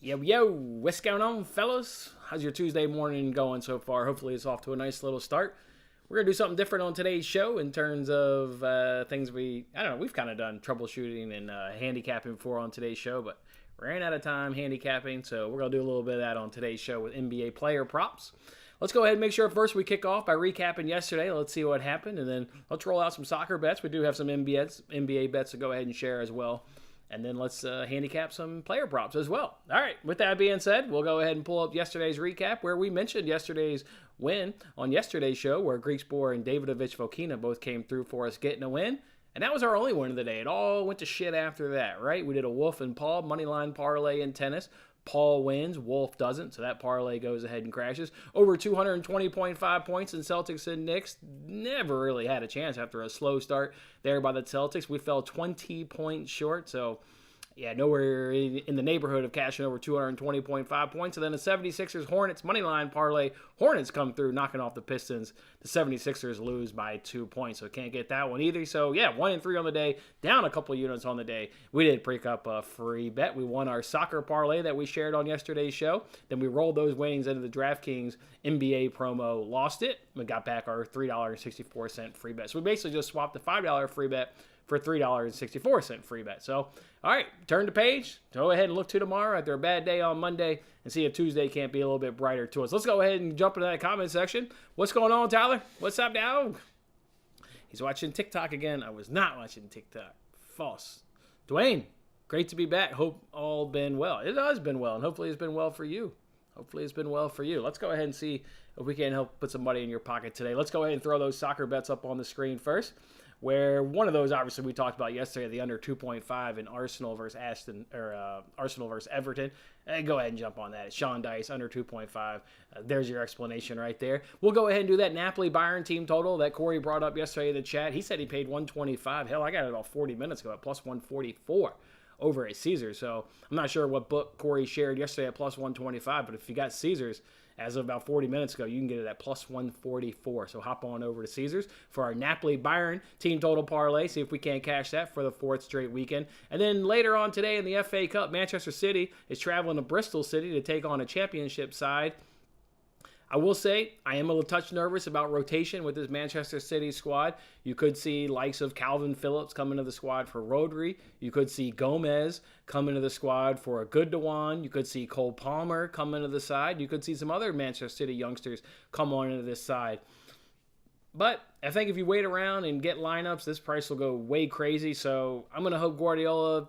Yo, what's going on, fellas? How's your Tuesday morning going so far? Hopefully it's off to a nice little start. We're going to do something different on today's show in terms of things we've kind of done troubleshooting and handicapping before on today's show, but ran out of time handicapping, so we're going to do a little bit of that on today's show with NBA player props. Let's go ahead and make sure first we kick off by recapping yesterday. Let's see what happened, and then let's roll out some soccer bets. We do have some NBA bets to go ahead and share as well. And then let's handicap some player props as well. All right, with that being said, we'll go ahead and pull up yesterday's recap where we mentioned yesterday's win on yesterday's show where Greekspor and Davidovich Fokina both came through for us getting a win. And that was our only win of the day. It all went to shit after that, right? We did a Wolf and Paul moneyline parlay in tennis. Paul wins, Wolf doesn't, so that parlay goes ahead and crashes. Over 220.5 points in Celtics and Knicks. Never really had a chance after a slow start there by the Celtics. We fell 20 points short, so yeah, nowhere in the neighborhood of cashing over 220.5 points. And then the 76ers Hornets moneyline parlay. Hornets come through knocking off the Pistons. The 76ers lose by 2 points, so can't get that one either. So yeah, 1-3 on the day, down a couple units on the day. We did pick up a free bet. We won our soccer parlay that we shared on yesterday's show. Then we rolled those winnings into the DraftKings NBA promo, lost it. We got back our $3.64 free bet. So we basically just swapped the $5 free bet for $3.64 free bet. So, all right, turn the page. Go ahead and look to tomorrow after a bad day on Monday and see if Tuesday can't be a little bit brighter to us. Let's go ahead and jump into that comment section. What's going on, Tyler? What's up, dog? He's watching TikTok again. I was not watching TikTok. False. Dwayne, great to be back. Hope all been well. It has been well, and hopefully it's been well for you. Hopefully it's been well for you. Let's go ahead and see if we can help put some money in your pocket today. Let's go ahead and throw those soccer bets up on the screen first, where one of those, obviously, we talked about yesterday, the under 2.5 in Arsenal versus Arsenal versus Everton. Go ahead and jump on that. It's Sean Dice, under 2.5. There's your explanation right there. We'll go ahead and do that Napoli-Bayern team total that Corey brought up yesterday in the chat. He said he paid 125. Hell, I got it about 40 minutes ago at plus 144 over at Caesars. So I'm not sure what book Corey shared yesterday at plus 125, but if you got Caesars, as of about 40 minutes ago, you can get it at plus 144. So hop on over to Caesars for our Napoli-Bayern team total parlay. See if we can't cash that for the fourth straight weekend. And then later on today in the FA Cup, Manchester City is traveling to Bristol City to take on a championship side. I will say I am a little touch nervous about rotation with this Manchester City squad. You could see likes of Calvin Phillips come into the squad for Rodri. You could see Gomez come into the squad for a Gundogan. You could see Cole Palmer come into the side. You could see some other Manchester City youngsters come on into this side. But I think if you wait around and get lineups, this price will go way crazy. So I'm going to hope Guardiola,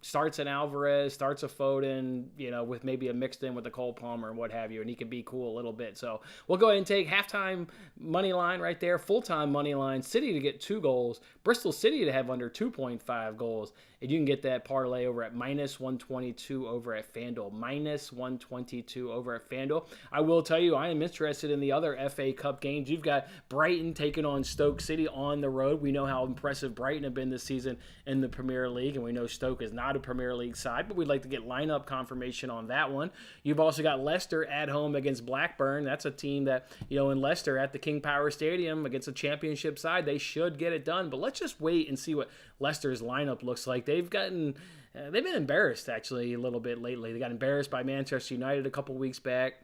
starts an Alvarez, starts a Foden, with maybe a mixed in with a Cole Palmer and what have you, and he can be cool a little bit. So we'll go ahead and take halftime money line right there, full-time money line, City to get 2 goals, Bristol City to have under 2.5 goals, and you can get that parlay over at minus 122 over at FanDuel, minus 122 over at FanDuel. I will tell you, I am interested in the other FA Cup games. You've got Brighton taking on Stoke City on the road. We know how impressive Brighton have been this season in the Premier League, and we know Stoke is not a Premier League side, but we'd like to get lineup confirmation on that one. You've also got Leicester at home against Blackburn. That's a team that, in Leicester at the King Power Stadium against a championship side, they should get it done. But let's just wait and see what Leicester's lineup looks like. They've been embarrassed, actually, a little bit lately. They got embarrassed by Manchester United a couple weeks back.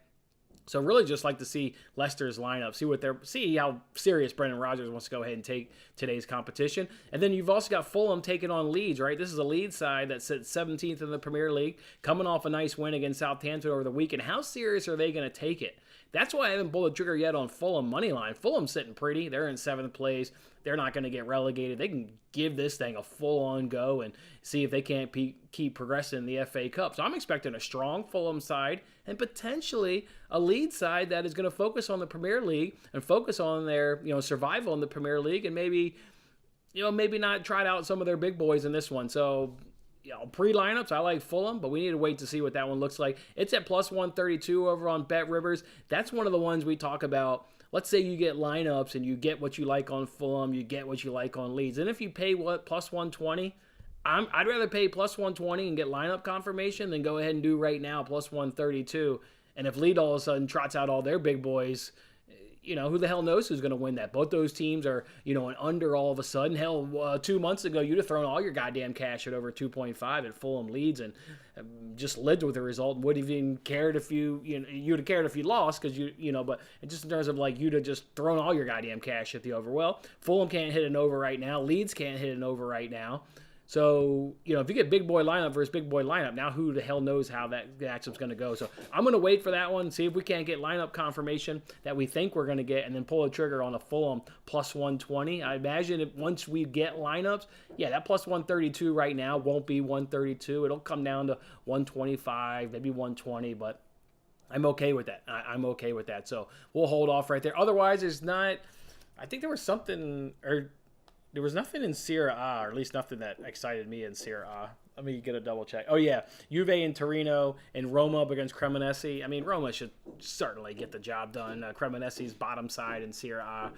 So really just like to see Leicester's lineup, see how serious Brendan Rodgers wants to go ahead and take today's competition. And then you've also got Fulham taking on Leeds, right? This is a Leeds side that sits 17th in the Premier League, coming off a nice win against Southampton over the weekend. How serious are they going to take it? That's why I haven't pulled the trigger yet on Fulham money line. Fulham's sitting pretty. They're in 7th place. They're not going to get relegated. They can give this thing a full-on go and see if they can't keep progressing in the FA Cup. So I'm expecting a strong Fulham side and potentially a Leeds side that is going to focus on the Premier League and focus on their survival in the Premier League and maybe not try out some of their big boys in this one. So pre-lineups, I like Fulham, but we need to wait to see what that one looks like. It's at plus 132 over on Bet Rivers. That's one of the ones we talk about. Let's say you get lineups and you get what you like on Fulham, you get what you like on Leeds. And if you pay plus 120, I'd rather pay plus 120 and get lineup confirmation than go ahead and do right now plus 132. And if Leeds all of a sudden trots out all their big boys, who the hell knows who's going to win that? Both those teams are, an under all of a sudden. Hell, 2 months ago, you'd have thrown all your goddamn cash at over 2.5 at Fulham Leeds and just lived with the result and wouldn't have even cared if you'd have cared if you lost because but just in terms of like you'd have just thrown all your goddamn cash at the over. Well, Fulham can't hit an over right now. Leeds can't hit an over right now. So, if you get big boy lineup versus big boy lineup, now who the hell knows how that matchup's going to go. So I'm going to wait for that one, see if we can't get lineup confirmation that we think we're going to get, and then pull a trigger on a Fulham plus 120. I imagine once we get lineups, that plus 132 right now won't be 132. It'll come down to 125, maybe 120, but I'm okay with that. I'm okay with that. So we'll hold off right there. Otherwise, there's not, I think there was something, there was nothing in Serie A, or at least nothing that excited me in Serie A. Let me get a double check. Oh, yeah. Juve and Torino and Roma up against Cremonese. I mean, Roma should certainly get the job done. Cremonese's bottom side in Serie A,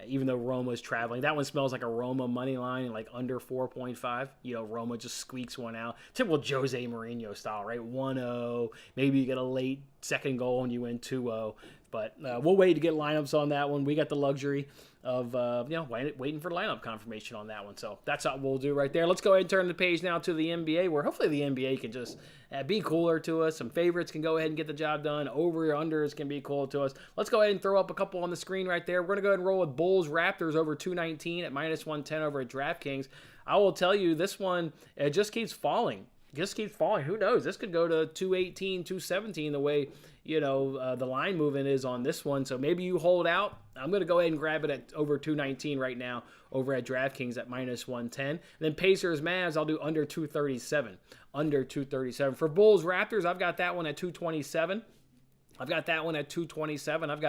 even though Roma's traveling. That one smells like a Roma money line, like under 4.5. Roma just squeaks one out. Typical Jose Mourinho style, right? 1-0. Maybe you get a late second goal and you win 2-0. But we'll wait to get lineups on that one. We got the luxury of waiting for lineup confirmation on that one. So that's what we'll do right there. Let's go ahead and turn the page now to the NBA, where hopefully the NBA can just be cooler to us. Some favorites can go ahead and get the job done. Over or unders can be cool to us. Let's go ahead and throw up a couple on the screen right there. We're going to go ahead and roll with Bulls Raptors over 219 at minus 110 over at DraftKings. I will tell you, this one, it just keeps falling. Who knows? This could go to 218, 217 the way, the line movement is on this one. So maybe you hold out. I'm going to go ahead and grab it at over 219 right now over at DraftKings at minus 110. And then Pacers Mavs, I'll do under 237. Under 237. For Bulls Raptors, I've got that one at 227. I've got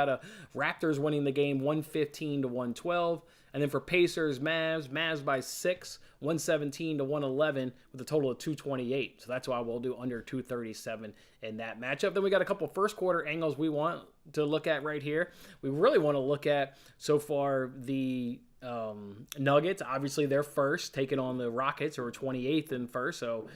a Raptors winning the game 115 to 112. And then for Pacers, Mavs by 6, 117 to 111 with a total of 228. So that's why we'll do under 237 in that matchup. Then we got a couple first quarter angles we want to look at right here. We really want to look at so far the Nuggets. Obviously, they're first, taking on the Rockets, who are 28th in first. So,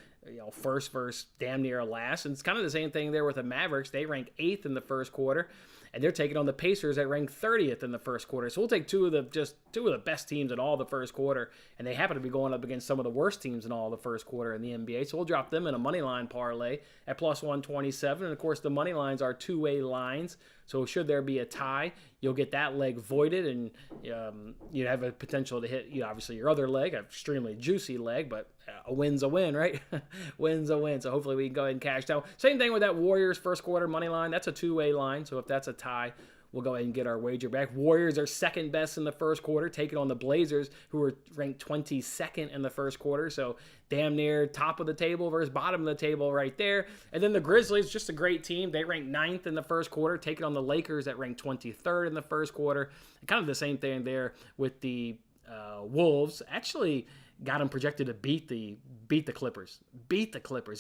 first versus damn near last. And it's kind of the same thing there with the Mavericks. They rank 8th in the first quarter, and they're taking on the Pacers that rank 30th in the first quarter. So we'll take two of the best teams in all the first quarter, and they happen to be going up against some of the worst teams in all the first quarter in the NBA. So we'll drop them in a money line parlay at plus 127. And of course, the money lines are two-way lines. So should there be a tie, you'll get that leg voided, and you have a potential to hit, obviously your other leg, an extremely juicy leg, but a win's a win, right? Win's a win. So hopefully we can go ahead and cash out. Same thing with that Warriors first quarter money line. That's a two-way line. So if that's a tie, we'll go ahead and get our wager back. Warriors are second best in the first quarter, taking on the Blazers, who are ranked 22nd in the first quarter. So damn near top of the table versus bottom of the table right there. And then the Grizzlies, just a great team. They ranked 9th in the first quarter, taking on the Lakers that ranked 23rd in the first quarter. And kind of the same thing there with the Wolves. Actually got them projected to beat the Clippers.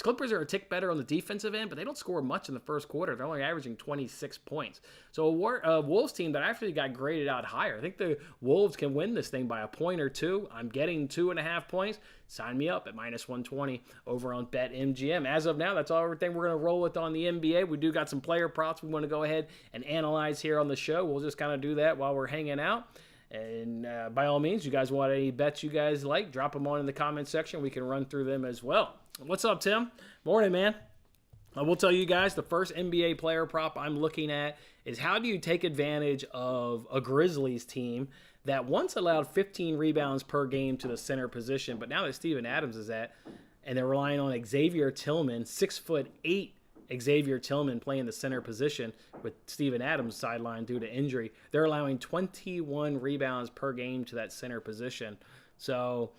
Clippers are a tick better on the defensive end, but they don't score much in the first quarter. They're only averaging 26 points. So a Wolves team that actually got graded out higher. I think the Wolves can win this thing by a point or two. I'm getting 2.5 points. Sign me up at minus 120 over on BetMGM. As of now, that's all everything we're going to roll with on the NBA. We do got some player props we want to go ahead and analyze here on the show. We'll just kind of do that while we're hanging out. And by all means, you guys want any bets you guys like, drop them on in the comment section. We can run through them as well. What's up, Tim? Morning, man. I will tell you guys, the first NBA player prop I'm looking at is how do you take advantage of a Grizzlies team that once allowed 15 rebounds per game to the center position, but now that Steven Adams is at, and they're relying on Xavier Tillman, 6'8" Xavier Tillman playing the center position with Steven Adams sidelined due to injury. They're allowing 21 rebounds per game to that center position. So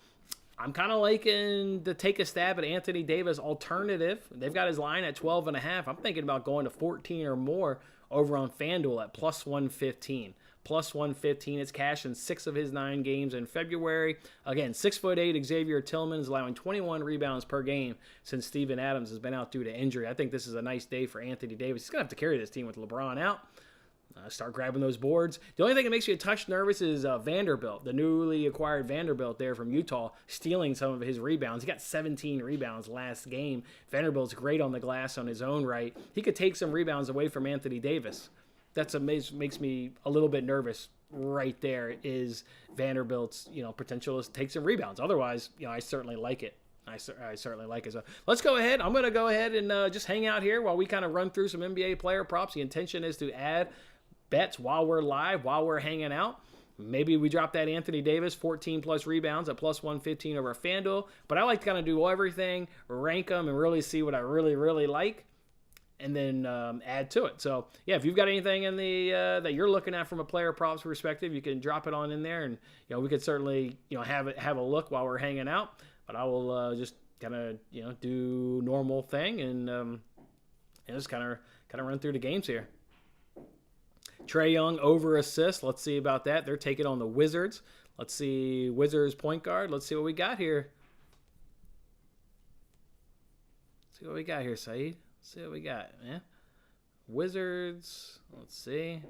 I'm kind of liking to take a stab at Anthony Davis alternative. They've got his line at 12.5. I'm thinking about going to 14 or more over on FanDuel at plus 115. Plus 115. It's cash in 6 of his 9 games in February. Again, 6'8" Xavier Tillman is allowing 21 rebounds per game since Steven Adams has been out due to injury. I think this is a nice day for Anthony Davis. He's going to have to carry this team with LeBron out. Start grabbing those boards. The only thing that makes me a touch nervous is Vanderbilt, the newly acquired Vanderbilt there from Utah, stealing some of his rebounds. He got 17 rebounds last game. Vanderbilt's great on the glass on his own right. He could take some rebounds away from Anthony Davis. that's amazing. Makes me a little bit nervous. Right there is Vanderbilt's potential to take some rebounds. Otherwise, I certainly like it. I certainly like it. So let's go ahead. I'm going to go ahead and just hang out here while we kind of run through some NBA player props. The intention is to add bets while we're live, while we're hanging out. Maybe we drop that Anthony Davis 14 plus rebounds at plus 115 over FanDuel. But I like to kind of do everything, rank them, and really see what I really, really like, and then add to it. So, yeah, if you've got anything in the that you're looking at from a player props perspective, you can drop it on in there, and we could certainly have a look while we're hanging out. But I will just kind of do normal thing and just kind of run through the games here. Trae Young over assist. Let's see about that. They're taking on the Wizards. Let's see Wizards point guard. Let's see what we got here. See what we got here, Saeed. See what we got, man. Wizards. Let's see.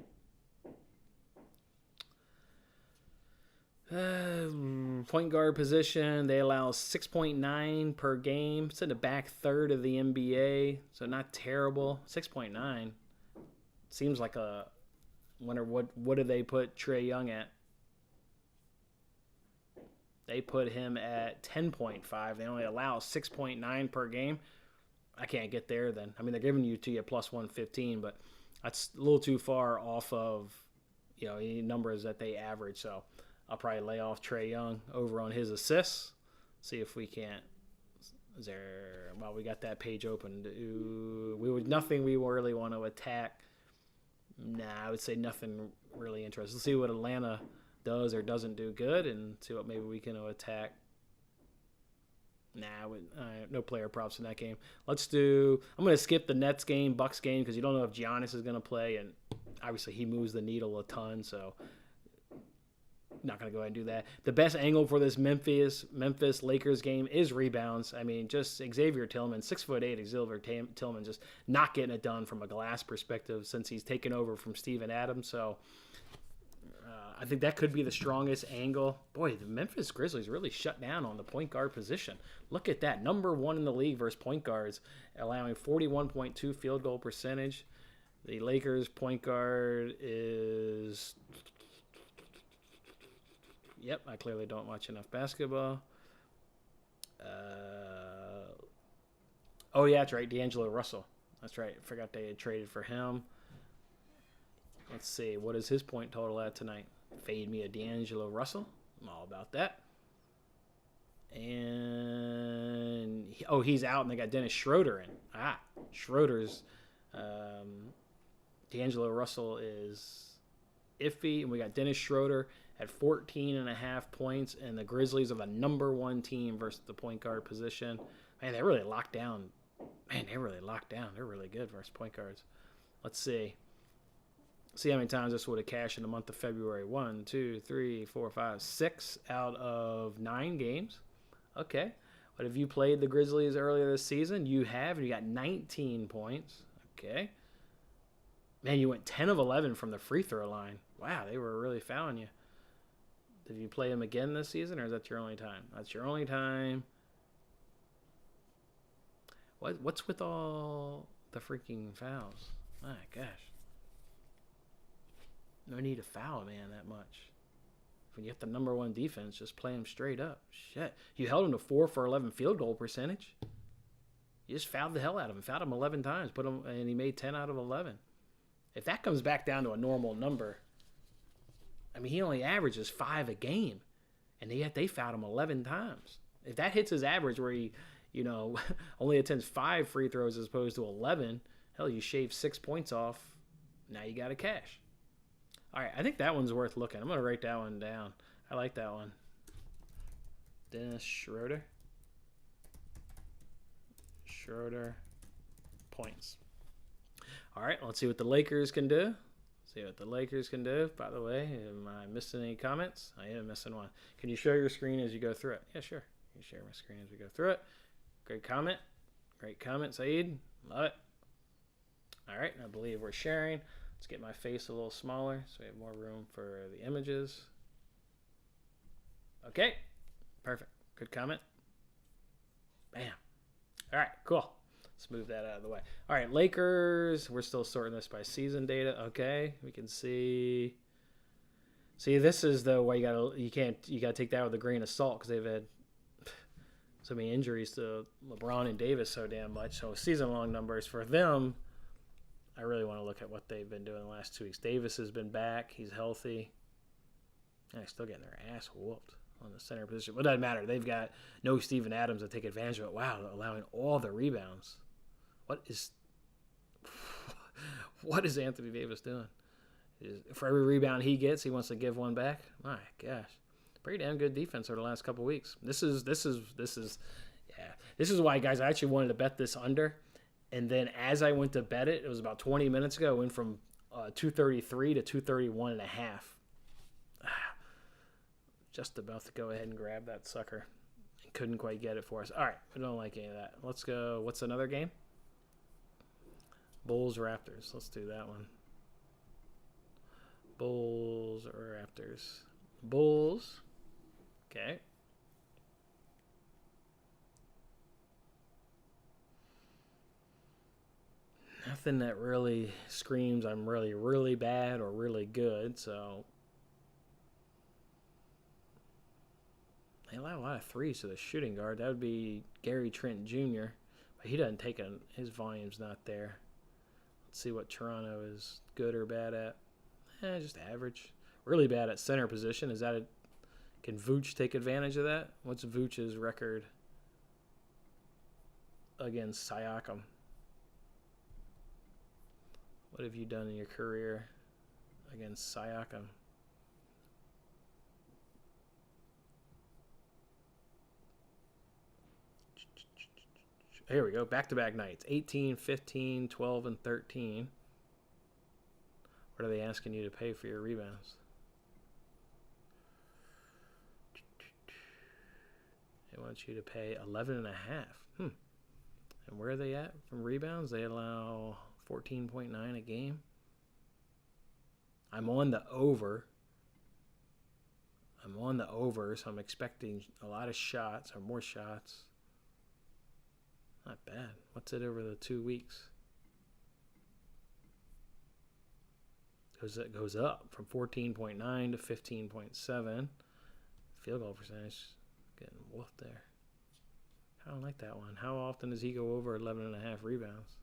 Point guard position. They allow 6.9 per game. It's in the back third of the NBA, so not terrible. 6.9 seems like a. Wonder what do they put Trae Young at? They put him at 10.5. They only allow 6.9 per game. I can't get there then. I mean, they're giving you plus 115, but that's a little too far off of any numbers that they average. So I'll probably lay off Trae Young over on his assists. See if we can't. Is there? Well, we got that page open. Nothing we really want to attack. Nah, I would say nothing really interesting. Let's see what Atlanta does or doesn't do good, and see what maybe we can attack. Nah, no player props in that game. I'm going to skip the Nets game, Bucks game, because you don't know if Giannis is going to play, and obviously he moves the needle a ton, so not going to go ahead and do that. The best angle for this Memphis Lakers game is rebounds. I mean, just Xavier Tillman, 6'8", Xavier Tillman, just not getting it done from a glass perspective since he's taken over from Steven Adams. So I think that could be the strongest angle. Boy, the Memphis Grizzlies really shut down on the point guard position. Look at that. Number 1 in the league versus point guards, allowing 41.2 field goal percentage. The Lakers point guard is... Yep, I clearly don't watch enough basketball. Oh, yeah, that's right. D'Angelo Russell. That's right. I forgot they had traded for him. Let's see. What is his point total at tonight? Fade me a D'Angelo Russell. I'm all about that. And, he's out, and they got Dennis Schroeder in. Schroeder's. D'Angelo Russell is iffy, and we got Dennis Schroeder at 14.5 points, and the Grizzlies are the number 1 team versus the point guard position. Man, they really locked down. They're really good versus point guards. Let's see. See how many times this would have cashed in the month of February. 1, 2, 3, 4, 5, 6 out of 9 games. Okay. But if you played the Grizzlies earlier this season, you got 19 points. Okay. Man, you went 10 of 11 from the free throw line. Wow, they were really fouling you. Did you play him again this season, or is that your only time? That's your only time. What's with all the freaking fouls? My gosh. No need to foul a man that much. When you have the number 1 defense, just play him straight up. Shit. You held him to 4 for 11 field goal percentage. You just fouled the hell out of him. Fouled him 11 times, and he made 10 out of 11. If that comes back down to a normal number, I mean, he only averages 5 a game, and yet they fouled him 11 times. If that hits his average where he, only attempts 5 free throws as opposed to 11, hell, you shave 6 points off, now you got a cash. All right, I think that one's worth looking. I'm going to write that one down. I like that one. Dennis Schroeder. Points. All right, let's see what the Lakers can do. By the way, am I missing any comments? I am missing one. Can you share your screen as you go through it? Yeah, sure. You share my screen as we go through it. Great comment, Saeed. Love it. All right, I believe we're sharing. Let's get my face a little smaller so we have more room for the images. Okay, perfect. Good comment. Bam. All right, cool. Let's move that out of the way. All right, Lakers. We're still sorting this by season data. Okay, we can see. See, this is the way you gotta take that with a grain of salt because they've had so many injuries to LeBron and Davis so damn much. So season long numbers for them. I really want to look at what they've been doing the last 2 weeks. Davis has been back. He's healthy. And they're still getting their ass whooped on the center position. But it doesn't matter. They've got no Steven Adams to take advantage of it. Wow, allowing all the rebounds. What is Anthony Davis doing? For every rebound he gets, he wants to give one back. My gosh, pretty damn good defense over the last couple weeks. This is why, guys. I actually wanted to bet this under, and then as I went to bet it, it was about 20 minutes ago. It went from 233 to 231.5. Just about to go ahead and grab that sucker. Couldn't quite get it for us. All right, I don't like any of that. Let's go. What's another game? Bulls Raptors. Let's do that one. Bulls or Raptors? Bulls. Okay. Nothing that really screams I'm really, really bad or really good, so they allow a lot of threes to the shooting guard. That would be Gary Trent Jr., but he doesn't take his volume's not there. Let's see what Toronto is good or bad at. Just average. Really bad at center position. Can Vooch take advantage of that? What's Vooch's record against Siakam? What have you done in your career against Siakam? Here we go. Back-to-back nights. 18, 15, 12, and 13. What are they asking you to pay for your rebounds? They want you to pay 11.5. And where are they at from rebounds? They allow 14.9 a game. I'm on the over, so I'm expecting a lot of shots or more shots. Not bad. What's it over the 2 weeks? It goes up from 14.9 to 15.7. Field goal percentage getting wolfed there. I don't like that one. How often does he go over 11.5 rebounds?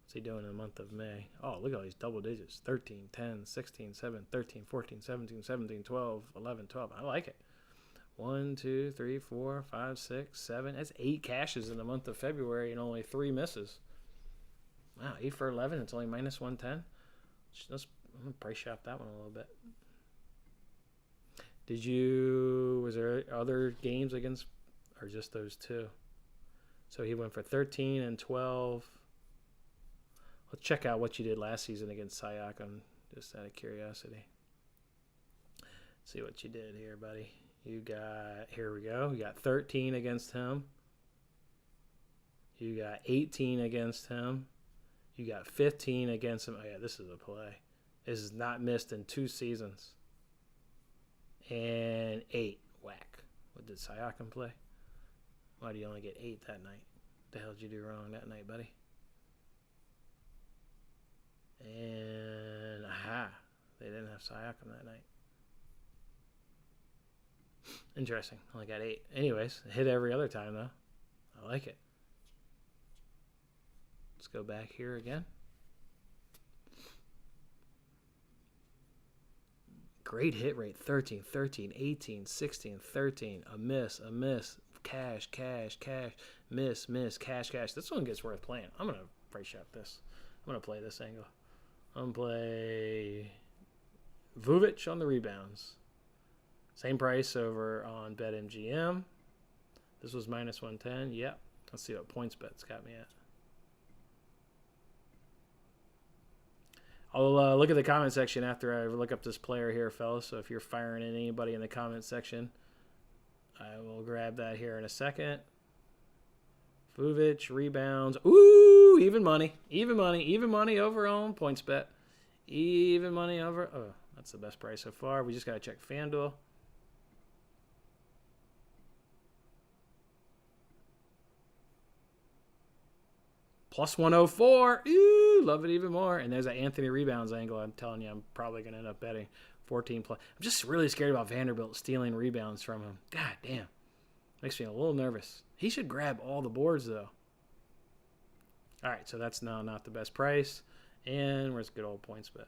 What's he doing in the month of May? Oh, look at all these double digits. 13, 10, 16, 7, 13, 14, 17, 17, 12, 11, 12. I like it. 1, 2, 3, 4, 5, 6, 7. That's 8 cashes in the month of February and only 3 misses. Wow, 8 for 11. It's only minus 110. I'm going to price shop that one a little bit. Was there other games against, or just those 2? So he went for 13 and 12. Let's check out what you did last season against Siakam, just out of curiosity. See what you did here, buddy. Here we go. You got 13 against him. You got 18 against him. You got 15 against him. Oh, yeah, this is a play. This is not missed in 2 seasons. And 8. Whack. What did Siakam play? Why do you only get 8 that night? What the hell did you do wrong that night, buddy? And, they didn't have Siakam that night. Interesting. Only got 8. Anyways, hit every other time, though. I like it. Let's go back here again. Great hit rate. 13, 13, 18, 16, 13. A miss. Cash. Miss, cash. This one gets worth playing. I'm going to price shop this. I'm going to play this angle. I'm going to play Vujovic on the rebounds. Same price over on BetMGM. This was minus 110. Yep. Let's see what PointsBet's got me at. I'll look at the comment section after I look up this player here, fellas. So if you're firing at anybody in the comment section, I will grab that here in a second. Vujovic, rebounds. Ooh, even money over on PointsBet. Even money over. Oh, that's the best price so far. We just got to check FanDuel. Plus 104. Ooh, love it even more. And there's that Anthony rebounds angle. I'm telling you, I'm probably going to end up betting 14 plus. I'm just really scared about Vanderbilt stealing rebounds from him. God damn. Makes me a little nervous. He should grab all the boards, though. All right, so that's now not the best price. And where's good old points bet?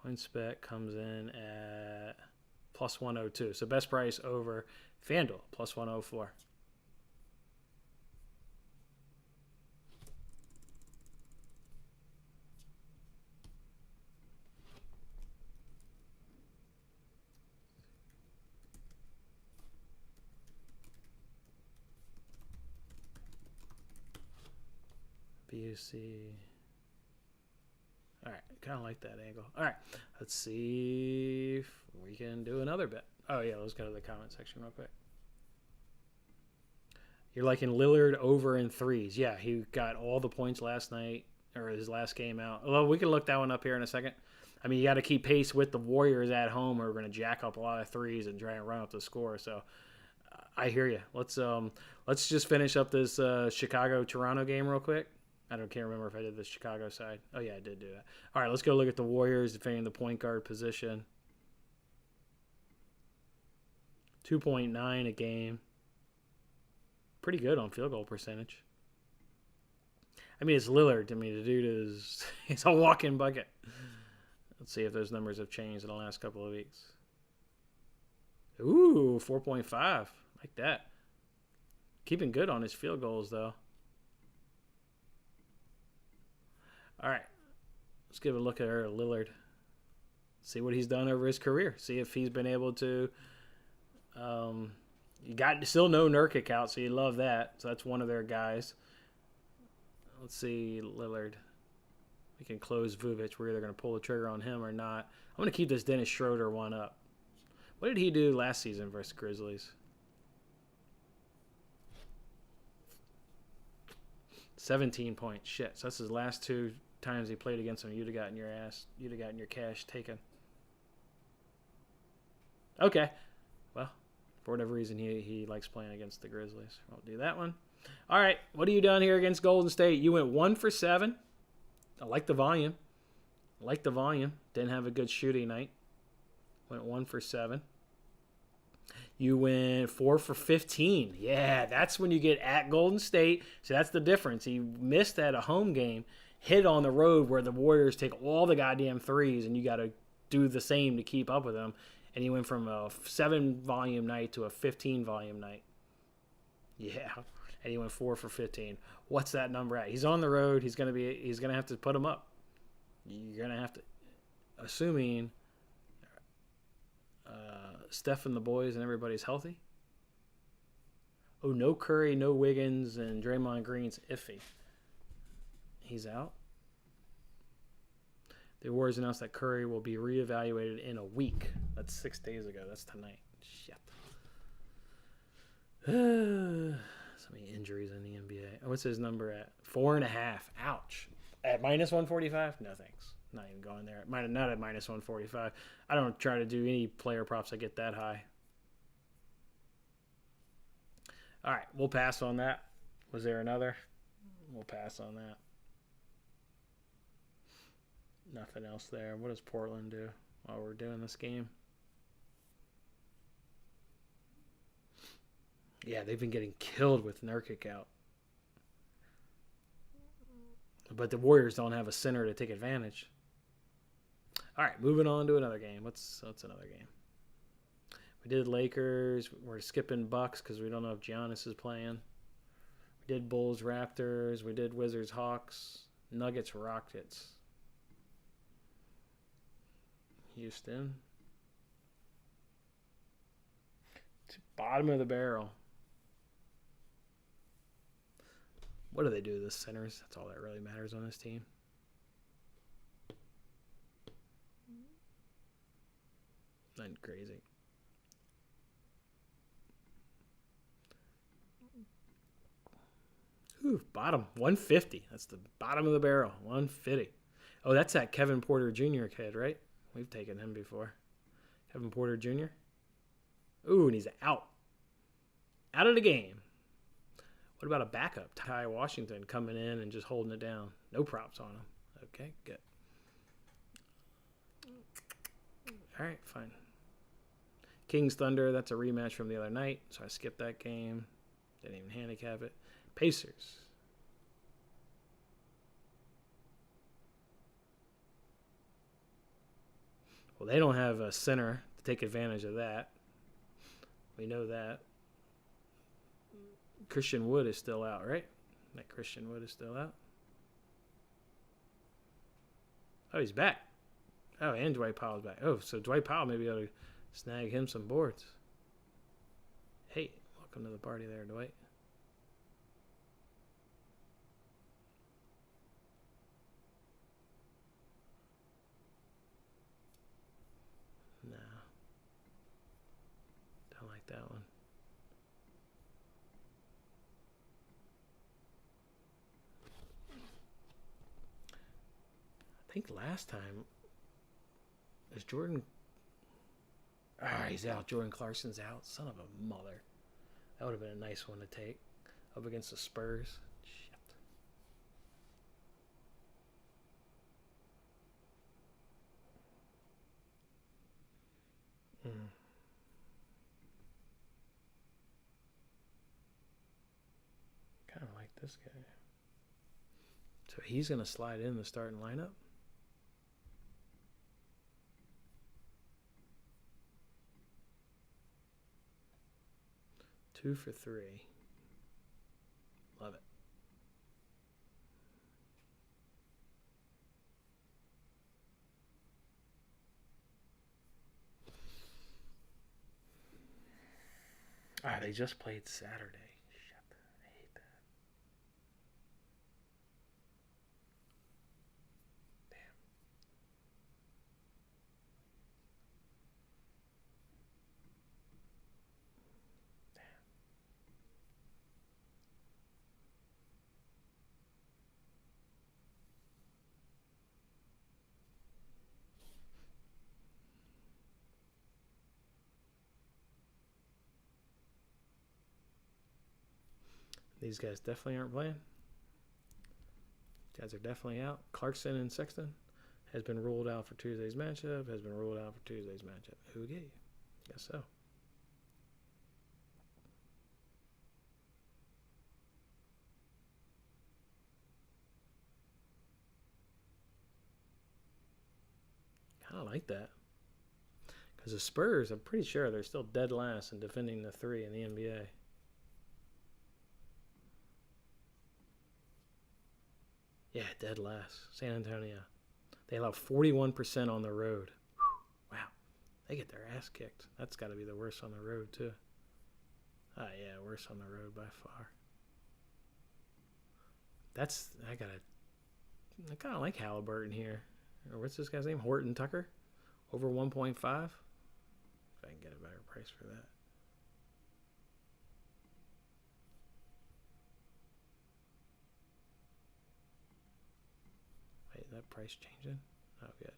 Points bet comes in at plus 102. So best price over FanDuel, plus 104. BUC. All right, kind of like that angle. All right, let's see if we can do another bet. Oh, yeah, let's go to the comment section real quick. You're liking Lillard over in threes. Yeah, he got all the points last night, or his last game out. Well, we can look that one up here in a second. I mean, you got to keep pace with the Warriors at home, or we're going to jack up a lot of threes and try and run up the score. So I hear you. Let's just finish up this Chicago-Toronto game real quick. Can't remember if I did the Chicago side. Oh, yeah, I did do that. All right, let's go look at the Warriors defending the point guard position. 2.9 a game. Pretty good on field goal percentage. I mean, it's Lillard. I mean, the dude he's a walk-in bucket. Let's see if those numbers have changed in the last couple of weeks. Ooh, 4.5. Like that. Keeping good on his field goals, though. All right, let's give a look at Lillard. See what he's done over his career. See if he's been able to. You got still no Nurkic out, so you love that. So that's one of their guys. Let's see Lillard. We can close Vujic. We're either going to pull the trigger on him or not. I'm going to keep this Dennis Schroeder one up. What did he do last season versus Grizzlies? 17 points. Shit. So that's his last two times he played against him. You'd have gotten your ass. You'd have gotten your cash taken. Okay. Well, for whatever reason, he likes playing against the Grizzlies. Won't do that one. All right. What are you done here against Golden State? You went 1 for 7. I like the volume. Didn't have a good shooting night. Went 1 for 7. You went 4 for 15. Yeah, that's when you get at Golden State. So that's the difference. He missed at a home game, hit on the road where the Warriors take all the goddamn threes, and you got to do the same to keep up with them. And he went from a 7-volume night to a 15-volume night. Yeah, and he went 4 for 15. What's that number at? He's on the road. He's gonna have to put him up. You're gonna have to, assuming Steph and the boys and everybody's healthy. Oh, no Curry, no Wiggins, and Draymond Green's iffy. He's out. The Warriors announced that Curry will be reevaluated in a week. That's 6 days ago. That's tonight. Shit. So many injuries in the NBA. What's his number at? 4.5. Ouch. At minus 145? No thanks. Not even going there. Not at minus 145. I don't try to do any player props that get that high. All right, we'll pass on that. Was there another? We'll pass on that. Nothing else there. What does Portland do while we're doing this game? Yeah, they've been getting killed with Nurkic out. But the Warriors don't have a center to take advantage. All right, moving on to another game. What's another game? We did Lakers. We're skipping Bucks because we don't know if Giannis is playing. We did Bulls, Raptors. We did Wizards, Hawks. Nuggets, Rockets. Houston. Bottom of the barrel. What do they do to the centers? That's all that really matters on this team. Nothing crazy. Ooh, bottom 150. That's the bottom of the barrel. 150. Oh, that's that Kevin Porter Jr. kid, right? We've taken him before. Kevin Porter Jr. Ooh, and he's out. Out of the game. What about a backup? Ty Washington coming in and just holding it down. No props on him. Okay, good. All right, fine. Kings Thunder, that's a rematch from the other night, so I skipped that game. Didn't even handicap it. Pacers. Well, they don't have a center to take advantage of that. We know that. Christian Wood is still out, right? That Christian Wood is still out. Oh, he's back. Oh, and Dwight Powell's back. Oh, so Dwight Powell may be able to snag him some boards. Hey, welcome to the party there, Dwight. No. Don't like that one. I think last time is Jordan. He's out. Jordan Clarkson's out. Son of a mother. That would have been a nice one to take up against the Spurs. Shit. Kind of like this guy. So he's going to slide in the starting lineup. Two for three. Love it. They just played Saturday. Shit, I hate that. Damn. These guys definitely aren't playing. Guys are definitely out. Clarkson and Sexton has been ruled out for Tuesday's matchup. Who gave you? Guess so. Kind of like that. Because the Spurs, I'm pretty sure they're still dead last in defending the 3 in the NBA. Yeah, dead last. San Antonio. They allow 41% on the road. Whew, wow. They get their ass kicked. That's got to be the worst on the road, too. Yeah, worst on the road by far. I kind of like Halliburton here. Or what's this guy's name? Horton Tucker? Over 1.5? If I can get a better price for that. Wait, is that price changing? Oh, good.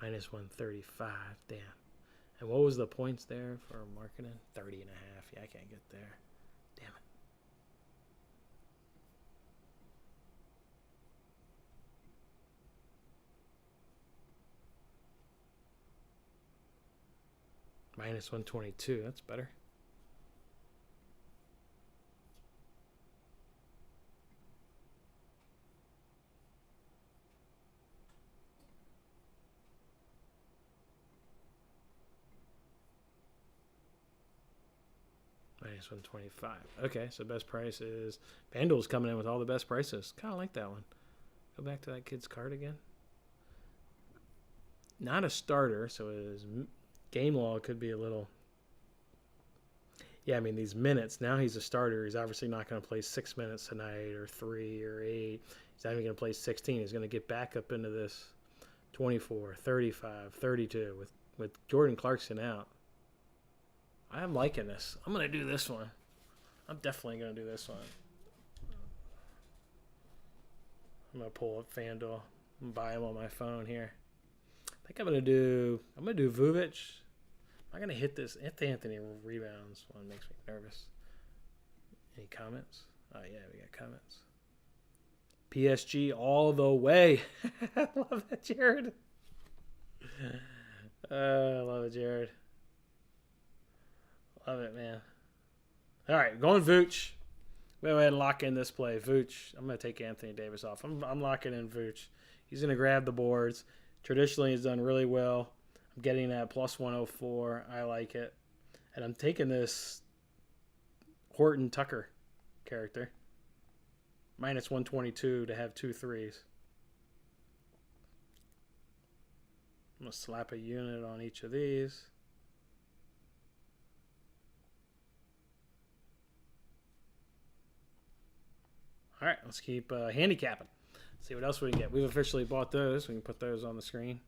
Minus 135. Damn. And what was the points there for marketing? 30 and a half. Yeah, I can't get there. Damn it. Minus 122. That's better. Minus 125. Okay, so best price is FanDuel's coming in with all the best prices. Kind of like that one. Go back to that kid's card again. Not a starter, so his game log could be a little. Yeah, I mean, these minutes. Now he's a starter. He's obviously not going to play 6 minutes tonight or 3 or 8. He's not even going to play 16. He's going to get back up into this 24, 35, 32 with Jordan Clarkson out. I'm liking this. I'm going to do this one. I'm definitely going to do this one. I'm going to pull up FanDuel and buy them on my phone here. I think I'm gonna do Vujovic. I'm gonna hit this. Anthony rebounds. One makes me nervous. Any comments? Oh yeah, we got comments. PSG all the way. I love that, Jared. I love it, Jared. Love it, man. All right, going Vooch. Go ahead and lock in this play. Vooch. I'm going to take Anthony Davis off. I'm locking in Vooch. He's going to grab the boards. Traditionally, he's done really well. I'm getting that plus 104. I like it. And I'm taking this Horton Tucker character. Minus 122 to have 2 threes. I'm going to slap a unit on each of these. All right, let's keep handicapping. See what else we can get. We've officially bought those. We can put those on the screen.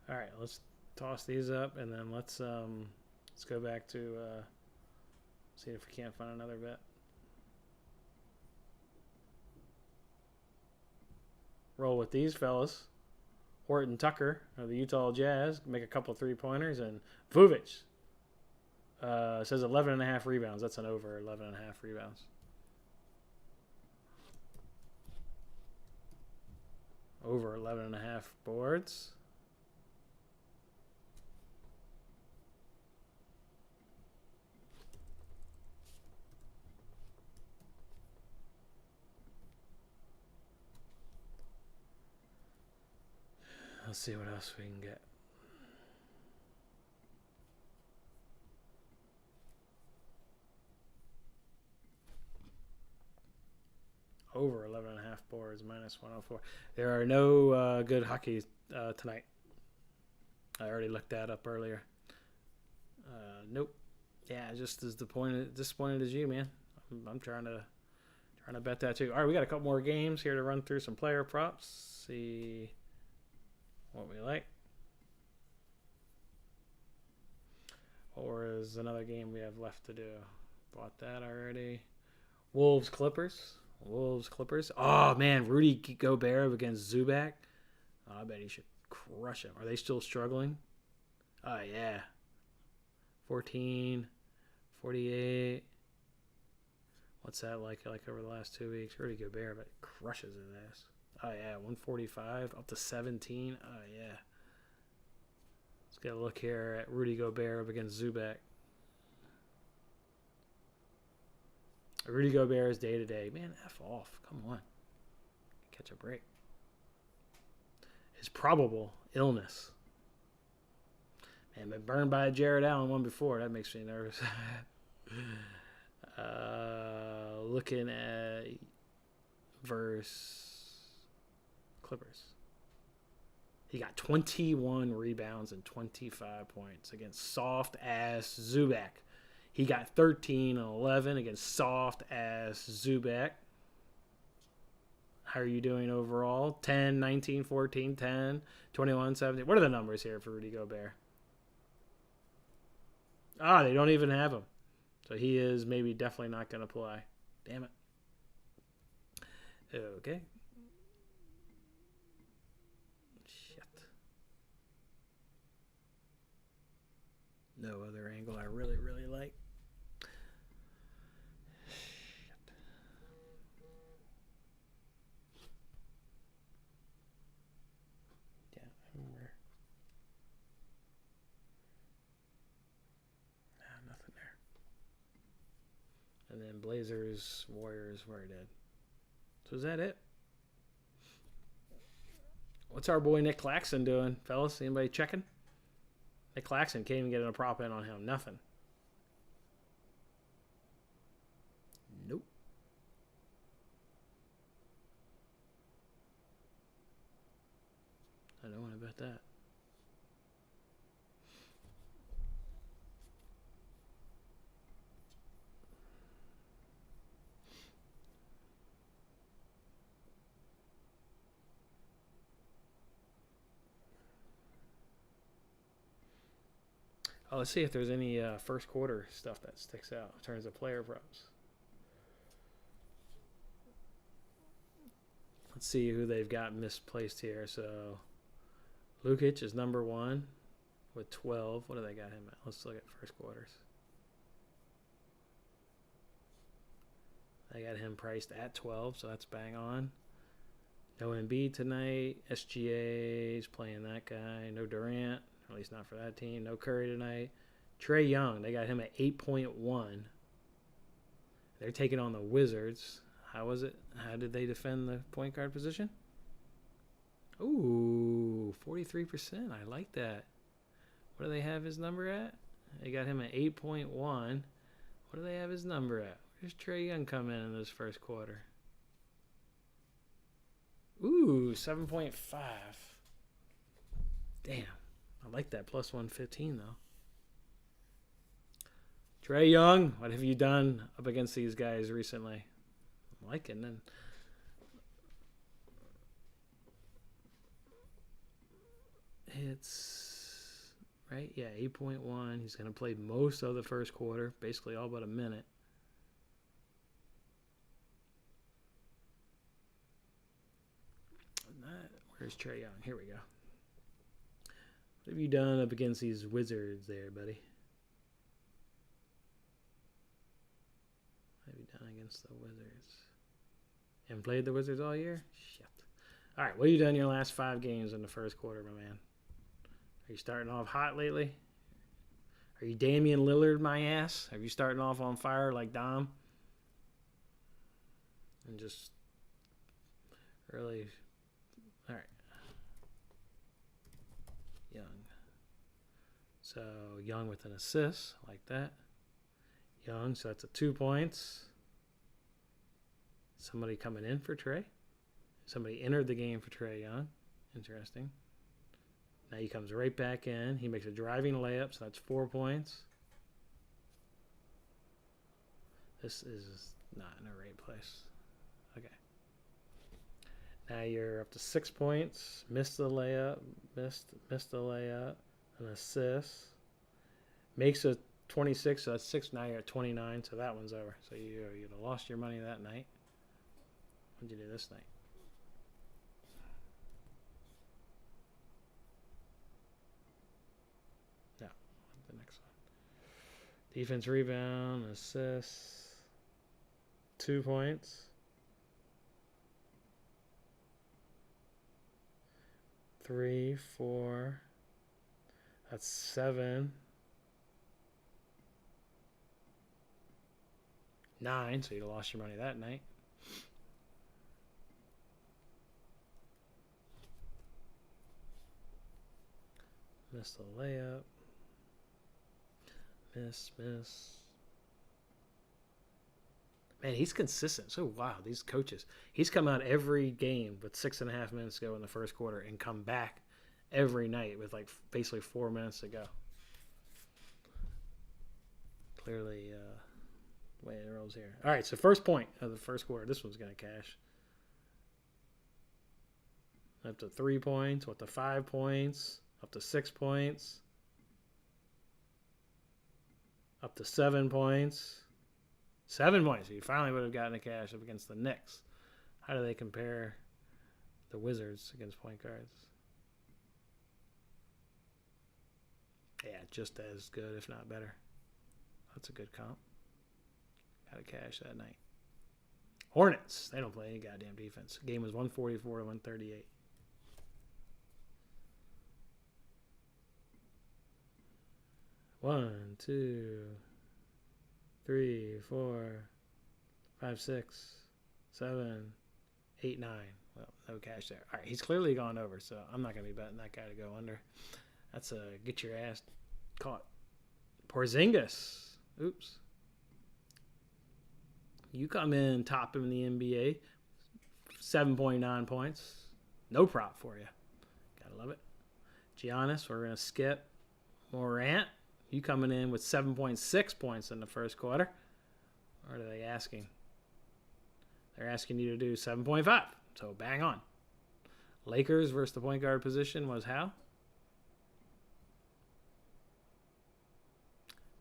All right, let's toss these up, and then let's go back to see if we can't find another bet. Roll with these fellas. Horton Tucker of the Utah Jazz make a couple 3-pointers, and Vujovic says 11.5 rebounds. That's an over 11.5 rebounds. Over 11.5 boards. Let's see what else we can get. Over 11.5 boards, minus 104. There are no good hockey tonight. I already looked that up earlier. Nope. Yeah, just as disappointed as you, man. I'm trying to bet that too. All right, we got a couple more games here to run through some player props. See what we like. Or is another game we have left to do? Bought that already. Wolves Clippers. Oh man, Rudy Gobert against Zubac. Oh, I bet he should crush him. Are they still struggling? Oh yeah. 14, 48. What's that like over the last 2 weeks? Rudy Gobert, but crushes his ass. Oh yeah, 145 up to 17. Oh yeah. Let's get a look here at Rudy Gobert against Zubac. Rudy Gobert is day to day. Man, F off. Come on. Catch a break. His probable illness. Man, been burned by a Jared Allen one before. That makes me nervous. Looking at verse Clippers. He got 21 rebounds and 25 points against soft-ass Zubac. He got 13 and 11 against soft-ass Zubac. How are you doing overall? 10, 19, 14, 10, 21, 17. What are the numbers here for Rudy Gobert? Ah, they don't even have him. So he is maybe definitely not going to play. Damn it. Okay. Shit. No other angle I really, really like. Shit. Yeah, I remember. Nothing there. And then Blazers, Warriors, where it did. So is that it? What's our boy Nick Claxton doing, fellas? Anybody checking? Nick Claxton can't even get a prop in on him. Nothing. I don't want to bet that. Oh, let's see if there's any first quarter stuff that sticks out in terms of player props. Let's see who they've got misplaced here. So, Lukic is number 1 with 12. What do they got him at? Let's look at first quarters. They got him priced at 12, so that's bang on. No Embiid tonight. SGA's playing that guy. No Durant, or at least not for that team. No Curry tonight. Trae Young, they got him at 8.1. They're taking on the Wizards. How was it? How did they defend the point guard position? Ooh, 43%. I like that. What do they have his number at? They got him at 8.1. What do they have his number at? Where's Trae Young come in this first quarter? Ooh, 7.5. Damn. I like that plus 115, though. Trae Young, what have you done up against these guys recently? I'm liking it. It's, right? Yeah, 8.1. He's going to play most of the first quarter, basically all but a minute. Where's Trae Young? Here we go. What have you done up against these Wizards there, buddy? What have you done against the Wizards? Haven't played the Wizards all year? Shit. All right, what have you done in your last 5 games in the first quarter, my man? Are you starting off hot lately? Are you Damian Lillard, my ass? Are you starting off on fire like Dom? And just really... All right. Young. So, Young with an assist, like that. Young, so that's a 2 points. Somebody coming in for Trae. Somebody entered the game for Trae Young. Interesting. Now he comes right back in. He makes a driving layup, so that's 4 points. This is not in the right place. Okay. Now you're up to 6 points. Missed the layup. Missed the layup. An assist. Makes a 26, so that's 6. Now you're at 29, so that one's over. So you'd have lost your money that night. What'd you do this night? No, the next one. Defense, rebound, assist. 2 points. 3, 4. That's 7. 9, so you lost your money that night. Missed the layup. Miss. Man, he's consistent. So, wow, these coaches. He's come out every game with 6.5 minutes to go in the first quarter and come back every night with, like, basically 4 minutes to go. Clearly, the way it rolls here. All right, so first point of the first quarter. This one's going to cash. Up to 3 points, up to 5 points, up to 6 points, up to 7 points. 7 points. So you finally would have gotten a cash up against the Knicks. How do they compare the Wizards against point guards? Yeah, just as good, if not better. That's a good comp. Got a cash that night. Hornets. They don't play any goddamn defense. Game was 144 to 138. One, 2, 3, 4, 5, 6, 7, 8, 9. Well, no cash there. All right, he's clearly gone over, so I'm not going to be betting that guy to go under. That's a get your ass caught. Porzingis. Oops. You come in top in the NBA, 7.9 points. No prop for you. Gotta love it. Giannis, we're going to skip. Morant, you coming in with 7.6 points in the first quarter. What are they asking? They're asking you to do 7.5. So bang on. Lakers versus the point guard position was how?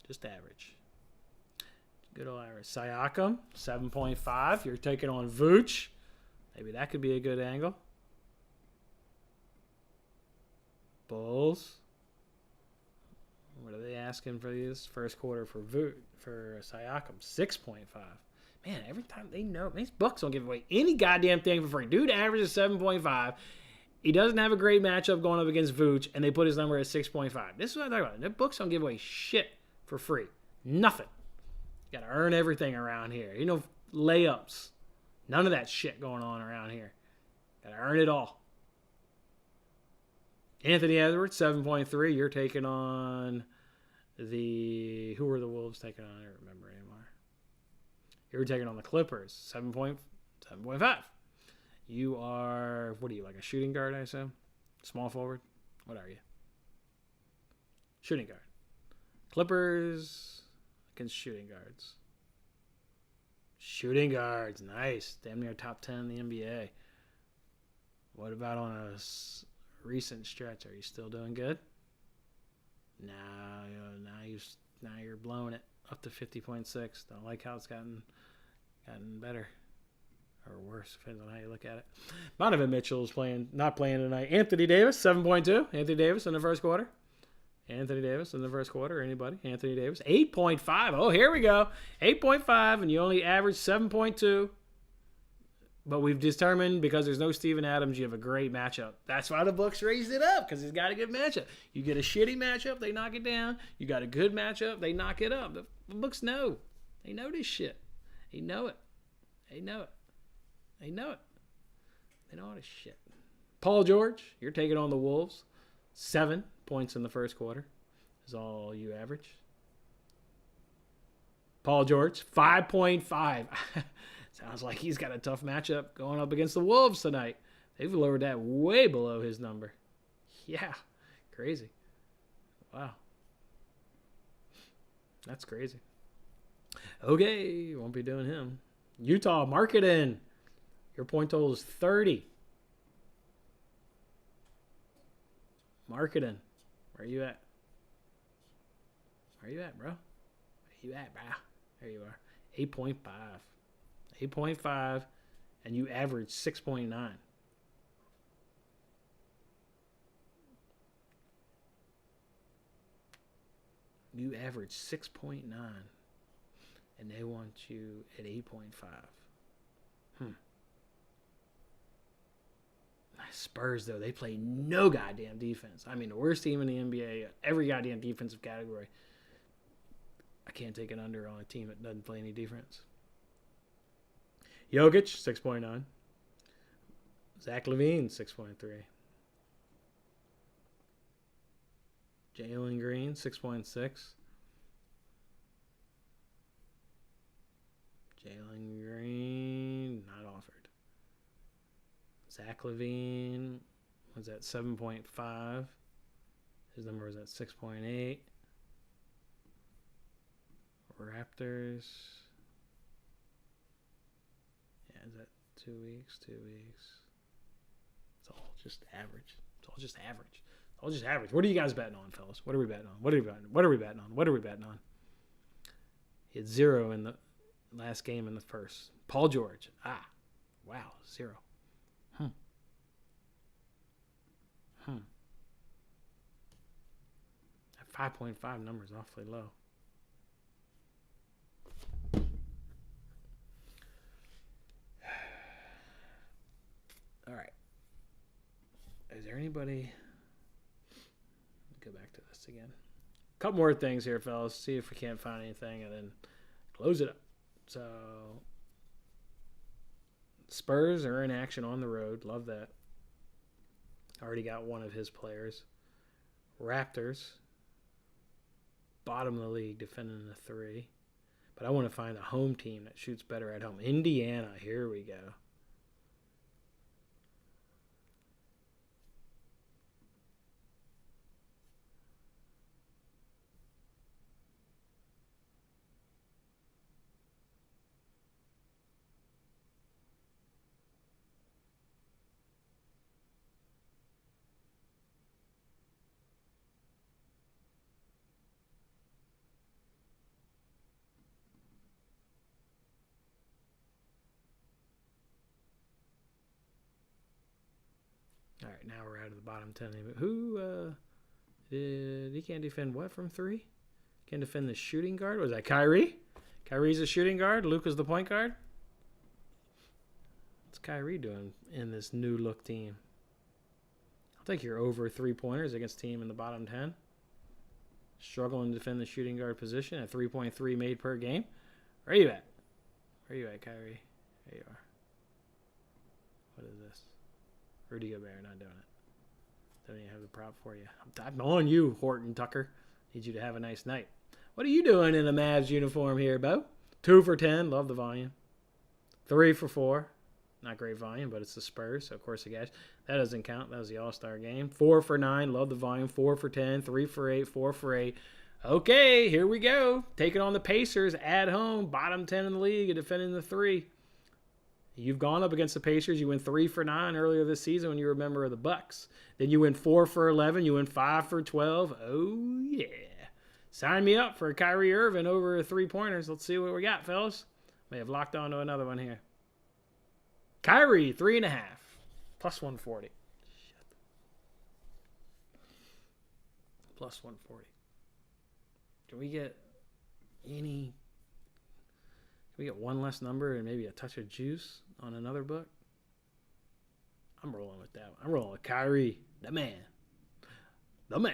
Just average. Good old average. Siakam, 7.5. You're taking on Vooch. Maybe that could be a good angle. Bulls. What are they asking for this first quarter for Siakam? 6.5. Man, every time they know, these books don't give away any goddamn thing for free. Dude averages 7.5. He doesn't have a great matchup going up against Vooch, and they put his number at 6.5. This is what I'm talking about. The books don't give away shit for free. Nothing. You got to earn everything around here. You know, layups. None of that shit going on around here. Got to earn it all. Anthony Edwards, 7.3. You're taking on who were the Wolves taking on? I don't remember anymore. You were taking on the Clippers, 7.5. You are, what are you, like a shooting guard, I assume? Small forward? What are you? Shooting guard. Clippers against shooting guards. Shooting guards, nice. Damn near top 10 in the NBA. What about on a recent stretch? Are you still doing good? No, now you're blowing it up to 50.6. Don't like how it's gotten better or worse, depends on how you look at it. Donovan Mitchell is not playing tonight. Anthony Davis, 7.2. Anthony Davis in the first quarter. Anybody? Anthony Davis, 8.5. Oh, here we go. 8.5, and you only average 7.2. But we've determined because there's no Steven Adams, you have a great matchup. That's why the books raised it up, because he's got a good matchup. You get a shitty matchup, they knock it down. You got a good matchup, they knock it up. The books know. They know this shit. They know it. They know all this shit. Paul George, you're taking on the Wolves. 7 points in the first quarter is all you average. Paul George, 5.5. Sounds like he's got a tough matchup going up against the Wolves tonight. They've lowered that way below his number. Yeah, crazy. Wow. That's crazy. Okay, won't be doing him. Utah, marketing. Your point total is 30. Marketing. Where you at? Where you at, bro? There you are. 8.5. 8.5, and you average 6.9. You average 6.9, and they want you at 8.5. Spurs, though, they play no goddamn defense. I mean, the worst team in the NBA, every goddamn defensive category. I can't take an under on a team that doesn't play any defense. Jokic, 6.9. Zach LaVine, 6.3. Jalen Green, 6.6. Jalen Green, not offered. Zach LaVine was at 7.5. His number was at 6.8. Raptors. Is that 2 weeks? 2 weeks. It's all just average. What are you guys betting on, fellas? What are we betting on? He had 0 in the last game in the first. Paul George. Wow. 0. That 5.5 number is awfully low. All right. Is there anybody? Go back to this again. A couple more things here, fellas. See if we can't find anything, and then close it up. So, Spurs are in action on the road. Love that. Already got one of his players. Raptors, bottom of the league, defending the 3. But I want to find a home team that shoots better at home. Indiana, here we go. All right, now we're out of the bottom 10. Who he can't defend what from 3? Can't defend the shooting guard? Was that Kyrie? Kyrie's a shooting guard. Luka's the point guard. What's Kyrie doing in this new look team? I'll take your over 3-pointers against team in the bottom 10. Struggling to defend the shooting guard position at 3.3 made per game. Where are you at? Where are you at, Kyrie? There you are. What is this? Rudy Gobert not doing it. Don't even have the prop for you. I'm on you, Horton Tucker. Need you to have a nice night. What are you doing in a Mavs uniform here, Bo? 2 for 10. Love the volume. 3 for 4. Not great volume, but it's the Spurs, so of course, guys, that doesn't count. That was the All-Star game. 4 for 9. Love the volume. 4 for 10. 3 for 8. 4 for 8. Okay, here we go. Taking on the Pacers at home. Bottom 10 in the league and defending the 3. You've gone up against the Pacers. You went 3 for 9 earlier this season when you were a member of the Bucks. Then you went 4 for 11. You went 5 for 12. Oh, yeah. Sign me up for Kyrie Irving over 3-pointers. Let's see what we got, fellas. May have locked on to another one here. Kyrie, 3.5. Plus 140. Shit. Plus 140. Can we get any... Can we get one less number and maybe a touch of juice on another book? I'm rolling with that one. I'm rolling with Kyrie, the man. The man.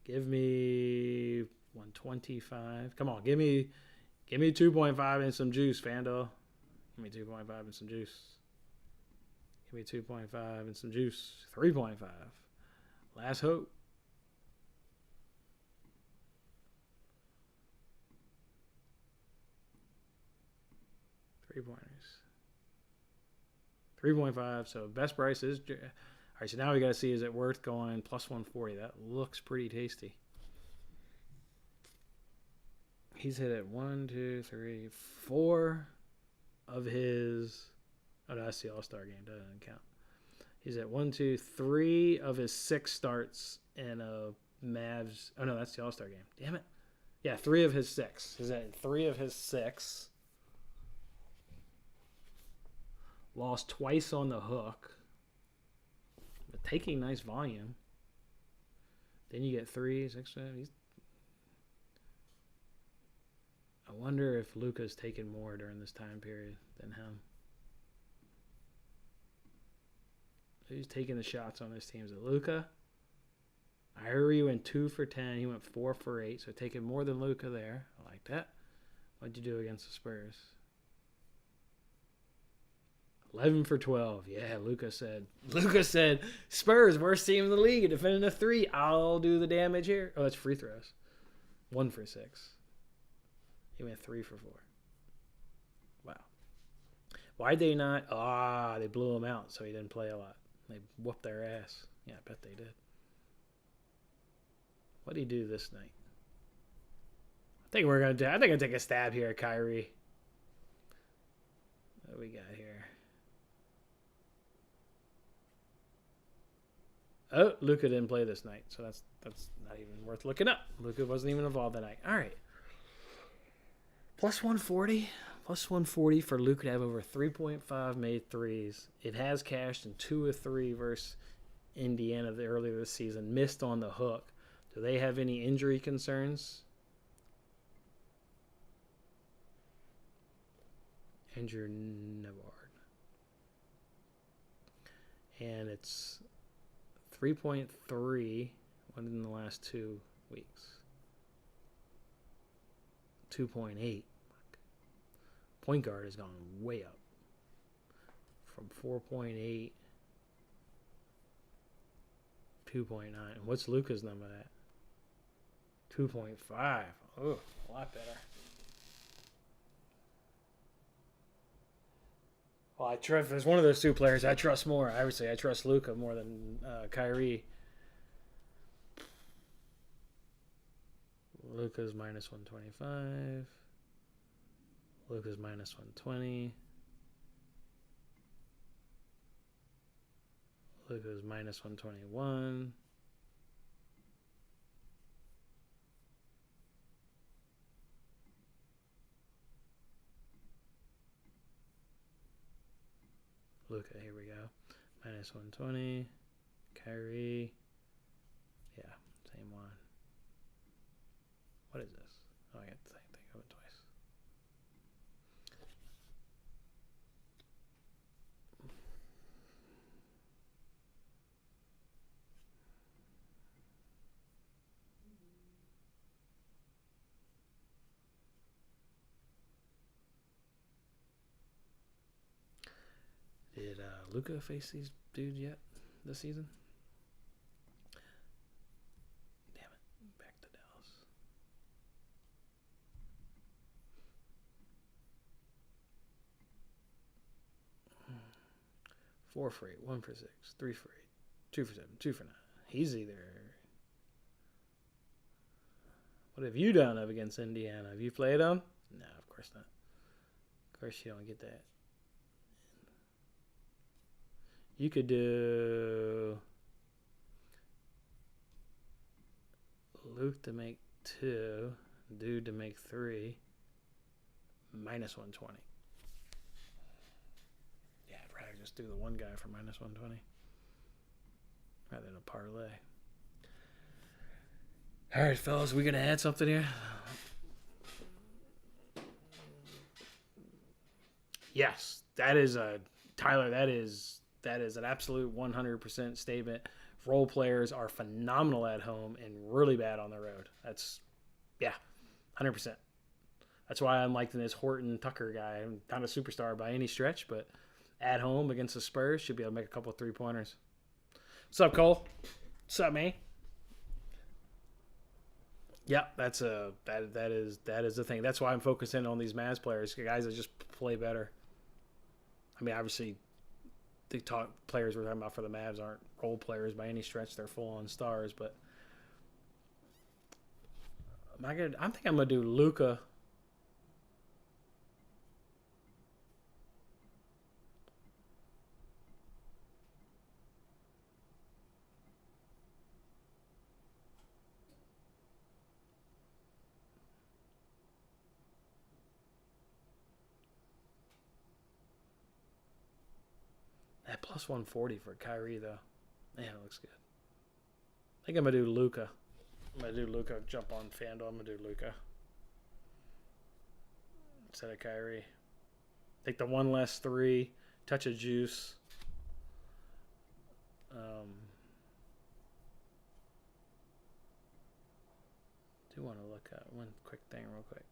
Give me 125. Come on, give me 2.5 and some juice, Fandle. Give me 2.5 and some juice. Give me 2.5 and some juice. 3.5. Last hope. 3-pointers. 3.5. So best price is... All right, so now we got to see, is it worth going plus 140? That looks pretty tasty. He's hit it 1, 2, 3, 4 of his... Oh, no, that's the All-Star game. That doesn't count. He's at 1, 2, 3 of his 6 starts in a Mavs... Oh, no, that's the All-Star game. Damn it. Yeah, 3 of his 6. He's at 3 of his 6. Lost twice on the hook. But taking nice volume. Then you get 3, 6, 7. I wonder if Luka's taken more during this time period than him. Who's taking the shots on this team? Is it Luka? Irie went 2 for 10. He went 4 for 8. So taking more than Luka there. I like that. What'd you do against the Spurs? 11 for 12. Yeah, Luka said, Spurs, worst team in the league, defending a 3. I'll do the damage here. Oh, that's free throws. 1 for 6. He went 3 for 4. Wow. Why'd they not? They blew him out, so he didn't play a lot. They whooped their ass. Yeah, I bet they did. What'd he do this night? I think I'll take a stab here at Kyrie. What do we got here? Oh, Luka didn't play this night, so that's not even worth looking up. Luka wasn't even involved that night. All right. Plus 140. Plus 140 for Luka to have over 3.5 made threes. It has cashed in 2 of 3 versus Indiana earlier this season. Missed on the hook. Do they have any injury concerns? Andrew Nevard. And it's 3.3 within the last 2 weeks. 2.8. Point guard has gone way up. From 4.8, 2.9. What's Luka's number at? 2.5. Oh, a lot better. Well, I trust. If there's one of those 2 players I trust more. I would say I trust Luka more than Kyrie. Luka's minus 125. Luka's minus 120. Luka's minus 121. Luka, here we go. Minus 120. Kyrie. Yeah, same one. What is this? Oh, I got the same thing open twice. Did Luka face these dudes yet this season? Damn it. Back to Dallas. 4 for 8, 1 for 6, 3 for 8, 2 for 7, 2 for 9. He's either... What have you done up against Indiana? Have you played them? No, of course not. Of course you don't get that. You could do Luke to make 2, Dude to make 3, minus 120. Yeah, I'd rather just do the one guy for minus 120 rather than a parlay. All right, fellas, we gonna add something here? Yes, that is a Tyler. That is an absolute 100% statement. Role players are phenomenal at home and really bad on the road. That's 100%. That's why I'm liking this Horton Tucker guy. I'm not a superstar by any stretch, but at home against the Spurs should be able to make a couple of 3-pointers. What's up, Cole? What's up, man? Yeah, that is the thing. That's why I'm focusing on these Mavs players, guys that just play better. I mean, obviously, the top players we're talking about for the Mavs aren't role players by any stretch; they're full-on stars. But I think I'm gonna do Luka. That plus 140 for Kyrie, though. Man, it looks good. I think I'm going to do Luka. Jump on FanDuel. I'm going to do Luka instead of Kyrie. Take the one less 3. Touch of juice. Do want to look at one quick thing real quick.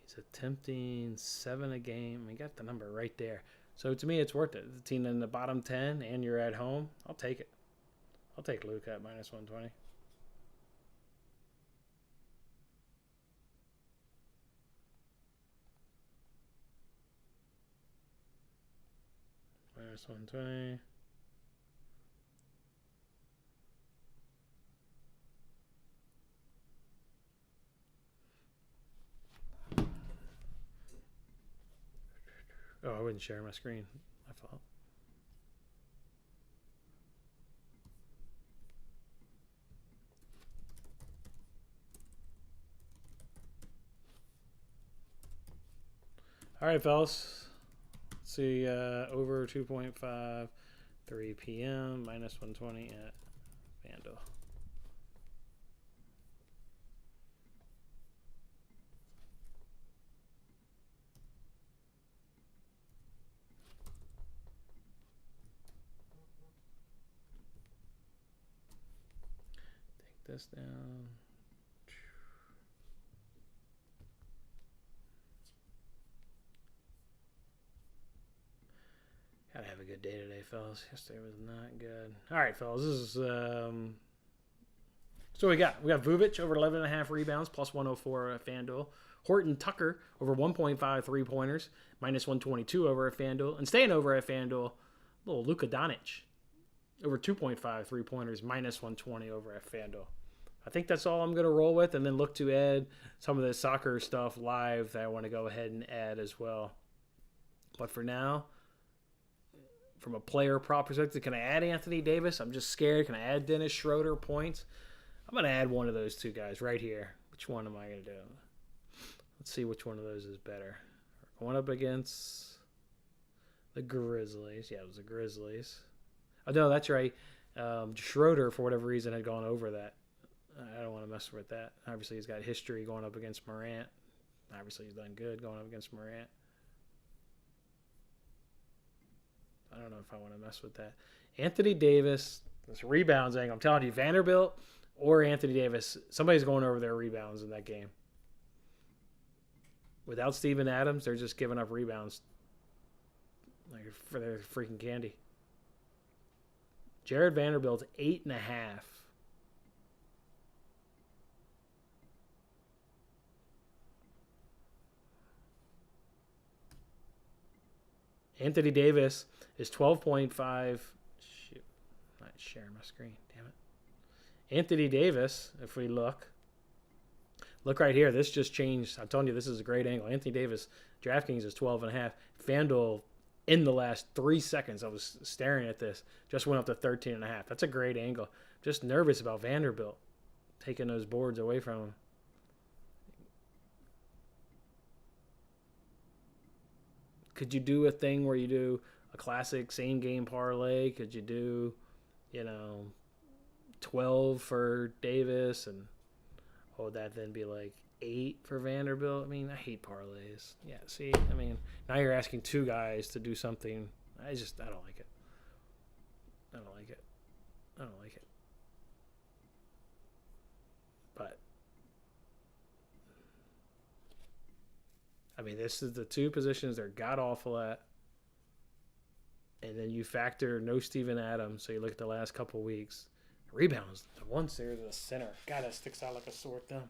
He's attempting 7 a game. We got the number right there. So to me, it's worth it. The team in the bottom 10 and you're at home, I'll take it. I'll take Luka at minus 120. Minus 120. Oh, I wouldn't share my screen. My fault. All right, fellas. Let's see, over 2.5, 3 p.m., minus 120 at FanDuel. This down. Gotta have a good day today, fellas. Yesterday was not good. All right, fellas. This is so we got Vujic over 11.5 rebounds, plus 104 at FanDuel. Horton Tucker over 1.5 3-pointers, minus 122 over at FanDuel. And staying over at FanDuel, little Luka Doncic over 2.5 3-pointers, minus 120 over at FanDuel. I think that's all I'm going to roll with, and then look to add some of the soccer stuff live that I want to go ahead and add as well. But for now, from a player prop perspective, can I add Anthony Davis? I'm just scared. Can I add Dennis Schroeder points? I'm going to add one of those two guys right here. Which one am I going to do? Let's see which one of those is better. We're going up against The Grizzlies. Yeah, it was the Grizzlies. Oh, no, that's right. Schroeder, for whatever reason, had gone over that. I don't want to mess with that. Obviously, he's got history going up against Morant. Obviously, he's done good going up against Morant. I don't know if I want to mess with that. Anthony Davis, this rebounds thing. I'm telling you, Vanderbilt or Anthony Davis, somebody's going over their rebounds in that game. Without Steven Adams, they're just giving up rebounds like for their freaking candy. Jared Vanderbilt's 8.5. Anthony Davis is 12.5. Shoot, I'm not sharing my screen. Damn it. Anthony Davis, if we look right here. This just changed. I'm telling you, this is a great angle. Anthony Davis, DraftKings is 12.5. FanDuel, in the last 3 seconds, I was staring at this, just went up to 13.5. That's a great angle. Just nervous about Vanderbilt taking those boards away from him. Could you do a thing where you do a classic same game parlay? Could you do, 12 for Davis and what would that then be like 8 for Vanderbilt? I mean, I hate parlays. Yeah, see, I mean, now you're asking two guys to do something. I don't like it. I don't like it. But I mean, this is the two positions they're god awful at. And then you factor no Steven Adams, so you look at the last couple weeks. Rebounds, the one series of the center. God, that sticks out like a sore thumb.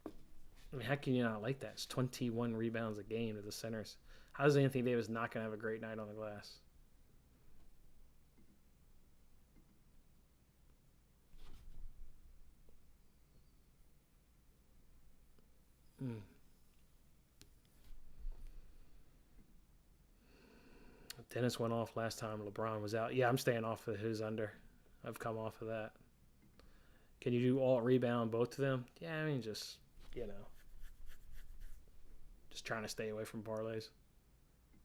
I mean, how can you not like that? It's 21 rebounds a game to the centers. How's Anthony Davis not going to have a great night on the glass? Dennis went off last time LeBron was out. Yeah, I'm staying off of his under. I've come off of that. Can you do alt rebound both of them? Yeah, I mean, just trying to stay away from parlays.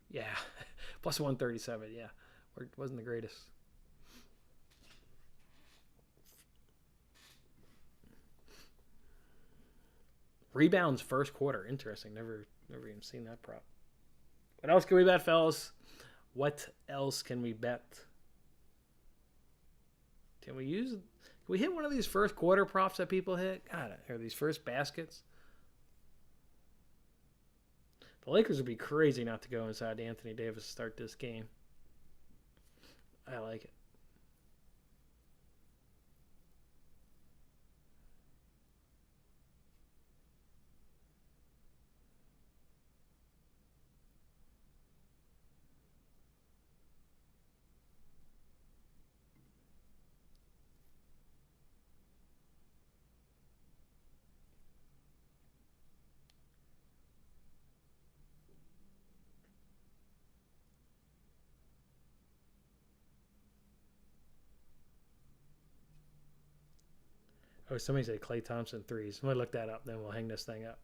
Yeah, plus 137. Yeah, wasn't the greatest. Rebounds first quarter. Interesting. Never even seen that prop. What else can we bet, fellas? What else can we bet? Can we hit one of these first quarter props that people hit? God, are these first baskets? The Lakers would be crazy not to go inside Anthony Davis to start this game. I like it. Oh, somebody said Klay Thompson threes. I'm going to look that up, then we'll hang this thing up.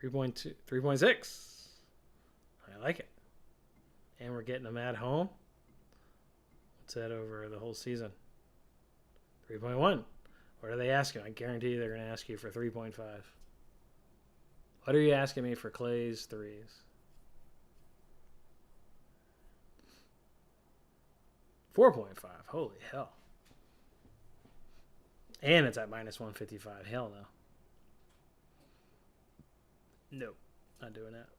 .2, 3.6. I like it. And we're getting them at home. What's that over the whole season? 3.1. What are they asking? I guarantee you they're going to ask you for 3.5. What are you asking me for Klay's threes? 4.5. Holy hell. And it's at minus 155. Hell no. Nope. Not doing that.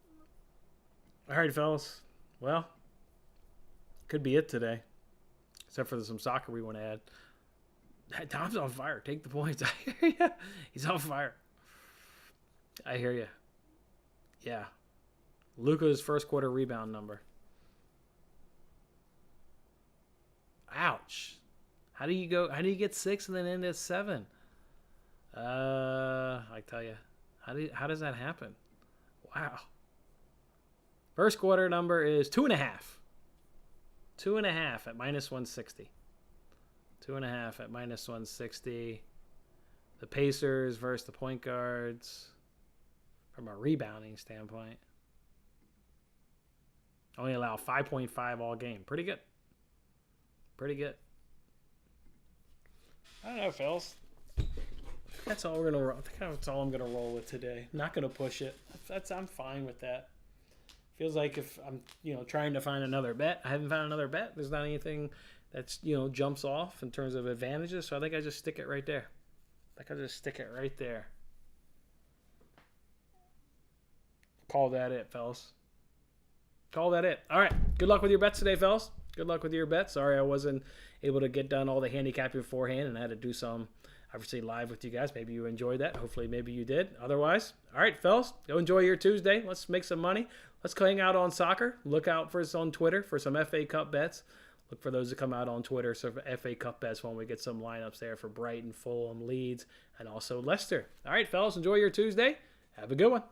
All right, fellas. Well, could be it today. Except for some soccer we want to add. Tom's on fire. Take the points. I hear you. He's on fire. I hear you. Yeah. Luka's first quarter rebound number. Ouch. How do you get 6 and then end at 7? I tell you. How does that happen? Wow. First quarter number is 2.5. 2.5 at minus 160. 2.5 at minus 160. The Pacers versus the point guards from a rebounding standpoint. Only allow 5.5 all game. Pretty good. Pretty good. I don't know, Phils. That's all we're gonna. I think that's all I'm gonna roll with today. Not gonna push it. I'm fine with that. Feels like if I'm trying to find another bet, I haven't found another bet. There's not anything that's jumps off in terms of advantages. So I think I just stick it right there. Call that it, fellas. Call that it. All right. Good luck with your bets today, fellas. Good luck with your bets. Sorry I wasn't able to get done all the handicapping beforehand and I had to do some, obviously, live with you guys. Maybe you enjoyed that. Hopefully, maybe you did. Otherwise, all right, fellas, go enjoy your Tuesday. Let's make some money. Let's hang out on soccer. Look out for us on Twitter for some FA Cup bets. Look for those to come out on Twitter. So for FA Cup bets when we get some lineups there for Brighton, Fulham, Leeds, and also Leicester. All right, fellas, enjoy your Tuesday. Have a good one.